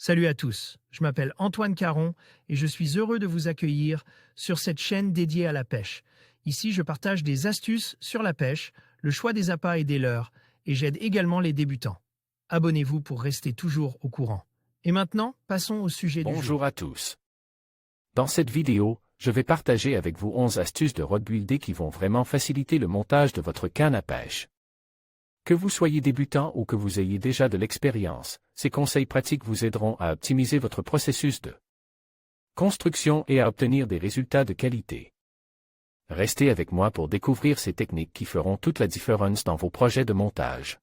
Salut à tous, je m'appelle Antoine Caron et je suis heureux de vous accueillir sur cette chaîne dédiée à la pêche. Ici, je partage des astuces sur la pêche, le choix des appâts et des leurres, et j'aide également les débutants. Abonnez-vous pour rester toujours au courant. Et maintenant, passons au sujet du jour. Bonjour à tous. Dans cette vidéo, je vais partager avec vous 11 astuces de rod buildé qui vont vraiment faciliter le montage de votre canne à pêche. Que vous soyez débutant ou que vous ayez déjà de l'expérience, ces conseils pratiques vous aideront à optimiser votre processus de construction et à obtenir des résultats de qualité. Restez avec moi pour découvrir ces techniques qui feront toute la différence dans vos projets de montage.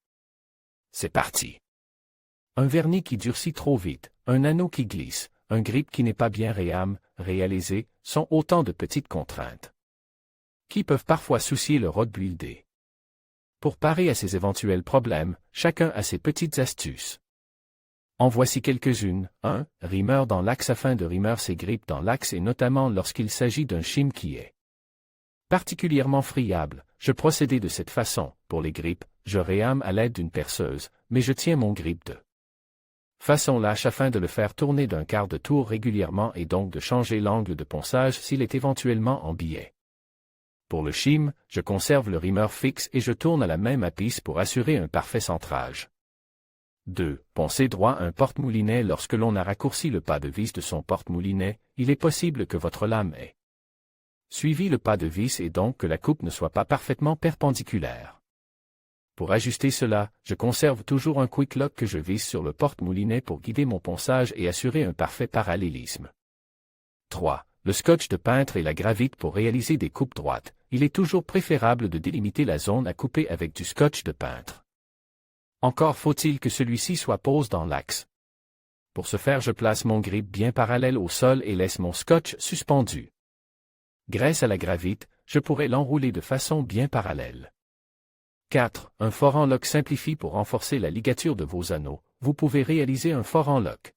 C'est parti! Un vernis qui durcit trop vite, un anneau qui glisse, un grip qui n'est pas bien réalisé, sont autant de petites contraintes qui peuvent parfois soucier le rod buildé. Pour parer à ces éventuels problèmes, chacun a ses petites astuces. En voici quelques-unes. 1. Rimeur dans l'axe. Afin de rimer ses grippes dans l'axe et notamment lorsqu'il s'agit d'un shim qui est particulièrement friable, je procédais de cette façon. Pour les grippes, je réame à l'aide d'une perceuse, mais je tiens mon grip de façon lâche afin de le faire tourner d'un quart de tour régulièrement et donc de changer l'angle de ponçage s'il est éventuellement en biais. Pour le shim, je conserve le rimmer fixe et je tourne à la même apisse pour assurer un parfait centrage. 2. Poncer droit un porte-moulinet. Lorsque l'on a raccourci le pas de vis de son porte-moulinet, il est possible que votre lame ait suivi le pas de vis et donc que la coupe ne soit pas parfaitement perpendiculaire. Pour ajuster cela, je conserve toujours un quick lock que je visse sur le porte-moulinet pour guider mon ponçage et assurer un parfait parallélisme. 3. Le scotch de peintre et la gravite. Pour réaliser des coupes droites, il est toujours préférable de délimiter la zone à couper avec du scotch de peintre. Encore faut-il que celui-ci soit pose dans l'axe. Pour ce faire, je place mon grip bien parallèle au sol et laisse mon scotch suspendu. Grâce à la gravite, je pourrai l'enrouler de façon bien parallèle. 4. Un fort en lock simplifie. Pour renforcer la ligature de vos anneaux, vous pouvez réaliser un fort en lock.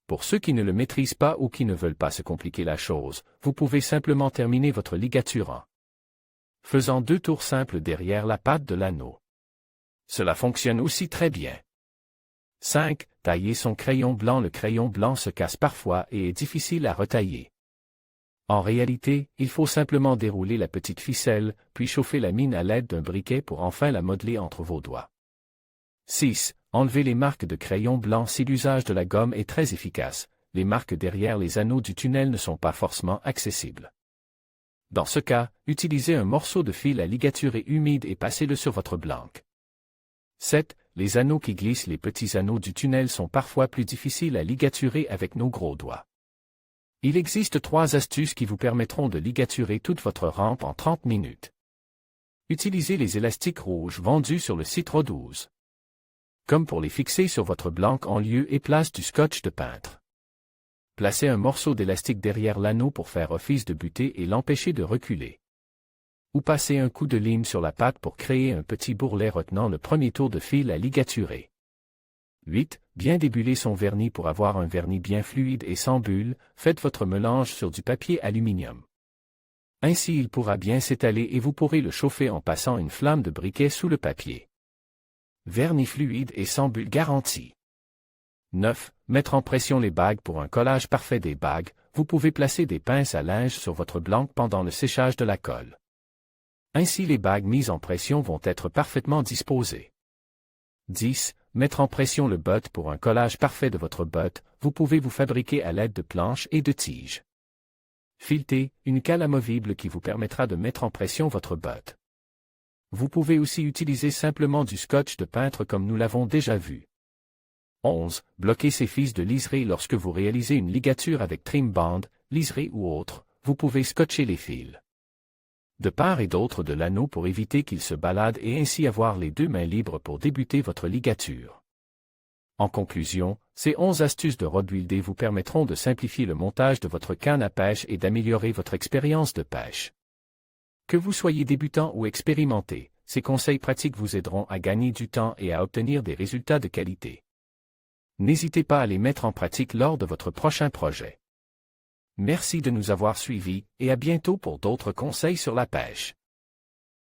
Pour ceux qui ne le maîtrisent pas ou qui ne veulent pas se compliquer la chose, vous pouvez simplement terminer votre ligature en faisant 2 tours simples derrière la patte de l'anneau. Cela fonctionne aussi très bien. 5. Tailler son crayon blanc. Le crayon blanc se casse parfois et est difficile à retailler. En réalité, il faut simplement dérouler la petite ficelle, puis chauffer la mine à l'aide d'un briquet pour enfin la modeler entre vos doigts. 6. Enlever les marques de crayon blanc. Si l'usage de la gomme est très efficace, les marques derrière les anneaux du tunnel ne sont pas forcément accessibles. Dans ce cas, utilisez un morceau de fil à ligaturer humide et passez-le sur votre blanque. 7. Les anneaux qui glissent. Les petits anneaux du tunnel sont parfois plus difficiles à ligaturer avec nos gros doigts. Il existe 3 astuces qui vous permettront de ligaturer toute votre rampe en 30 minutes. Utilisez les élastiques rouges vendus sur le site Rod12. Comme pour les fixer sur votre blanque en lieu et place du scotch de peintre. Placez un morceau d'élastique derrière l'anneau pour faire office de butée et l'empêcher de reculer. Ou passez un coup de lime sur la patte pour créer un petit bourrelet retenant le premier tour de fil à ligaturer. 8. Bien débuller son vernis. Pour avoir un vernis bien fluide et sans bulles, faites votre mélange sur du papier aluminium. Ainsi il pourra bien s'étaler et vous pourrez le chauffer en passant une flamme de briquet sous le papier. Vernis fluide et sans bulles garanti. 9. Mettre en pression les bagues. Pour un collage parfait des bagues, vous pouvez placer des pinces à linge sur votre blanque pendant le séchage de la colle. Ainsi les bagues mises en pression vont être parfaitement disposées. 10. Mettre en pression le butt. Pour un collage parfait de votre butt, vous pouvez vous fabriquer à l'aide de planches et de tiges. Fileter, une cale amovible qui vous permettra de mettre en pression votre butt. Vous pouvez aussi utiliser simplement du scotch de peintre comme nous l'avons déjà vu. 11. Bloquer ses fils de liseré. Lorsque vous réalisez une ligature avec trim band, liseré ou autre, vous pouvez scotcher les fils de part et d'autre de l'anneau pour éviter qu'il se balade et ainsi avoir les 2 mains libres pour débuter votre ligature. En conclusion, ces 11 astuces de rod buildé vous permettront de simplifier le montage de votre canne à pêche et d'améliorer votre expérience de pêche. Que vous soyez débutant ou expérimenté, ces conseils pratiques vous aideront à gagner du temps et à obtenir des résultats de qualité. N'hésitez pas à les mettre en pratique lors de votre prochain projet. Merci de nous avoir suivis et à bientôt pour d'autres conseils sur la pêche.